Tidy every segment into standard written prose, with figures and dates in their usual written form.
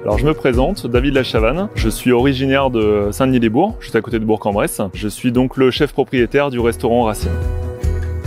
Alors je me présente, David Lachavanne, je suis originaire de Saint-Denis-les-Bourgs, juste à côté de Bourg-en-Bresse. Je suis donc le chef propriétaire du restaurant Racine.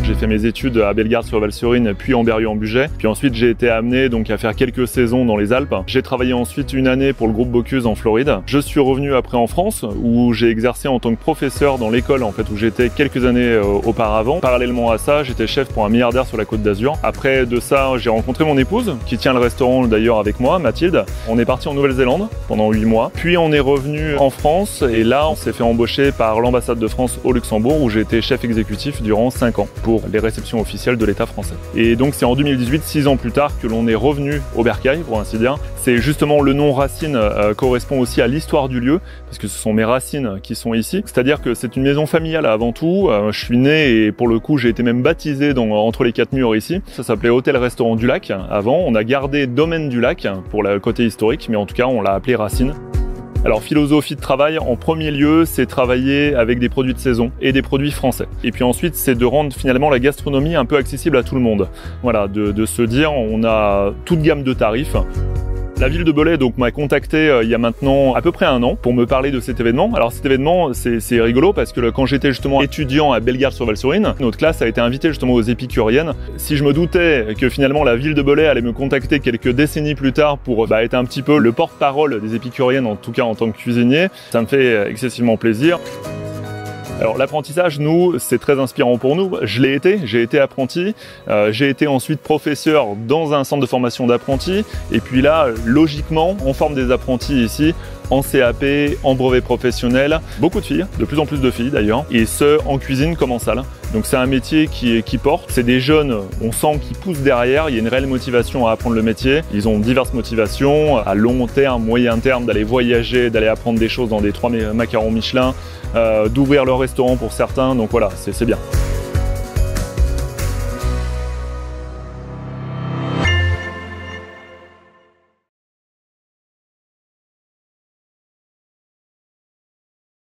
J'ai fait mes études à Bellegarde-sur-Valserine, puis en Berrieux-en-Bugey. Puis ensuite, j'ai été amené donc à faire quelques saisons dans les Alpes. J'ai travaillé ensuite une année pour le groupe Bocuse en Floride. Je suis revenu après en France, où j'ai exercé en tant que professeur dans l'école en fait, où j'étais quelques années auparavant. Parallèlement à ça, j'étais chef pour un milliardaire sur la Côte d'Azur. Après de ça, j'ai rencontré mon épouse, qui tient le restaurant d'ailleurs avec moi, Mathilde. On est parti en Nouvelle-Zélande pendant 8 mois. Puis on est revenu en France, et là, on s'est fait embaucher par l'ambassade de France au Luxembourg, où j'ai été chef exécutif durant 5 ans. Pour les réceptions officielles de l'État français. Et donc c'est en 2018, 6 ans plus tard, que l'on est revenu au Bercail, pour ainsi dire. C'est justement le nom Racine correspond aussi à l'histoire du lieu, parce que ce sont mes racines qui sont ici. C'est-à-dire que c'est une maison familiale avant tout. Je suis né et pour le coup j'ai été même baptisé entre les 4 murs ici. Ça s'appelait Hôtel-Restaurant du Lac avant. On a gardé Domaine du Lac pour le côté historique, mais en tout cas on l'a appelé Racine. Alors philosophie de travail, en premier lieu, c'est travailler avec des produits de saison et des produits français. Et puis ensuite, c'est de rendre finalement la gastronomie un peu accessible à tout le monde. Voilà, de se dire, on a toute gamme de tarifs. La ville de Belay donc m'a contacté il y a maintenant à peu près 1 an pour me parler de cet événement. Alors cet événement c'est rigolo parce que quand j'étais justement étudiant à Bellegarde-sur-Valserine, notre classe a été invitée justement aux épicuriennes. Si je me doutais que finalement la ville de Belay allait me contacter quelques décennies plus tard pour être un petit peu le porte-parole des épicuriennes, en tout cas en tant que cuisinier, ça me fait excessivement plaisir. Alors l'apprentissage, nous, c'est très inspirant pour nous. Je l'ai été, j'ai été apprenti, j'ai été ensuite professeur dans un centre de formation d'apprentis, et puis là, logiquement, on forme des apprentis ici, en CAP, en brevet professionnel, beaucoup de filles, de plus en plus de filles d'ailleurs, et ce, en cuisine comme en salle. Donc c'est un métier qui porte, c'est des jeunes, on sent qu'ils poussent derrière, il y a une réelle motivation à apprendre le métier. Ils ont diverses motivations, à long terme, moyen terme, d'aller voyager, d'aller apprendre des choses dans des 3 macarons Michelin, d'ouvrir leur restaurant pour certains, donc voilà, c'est bien.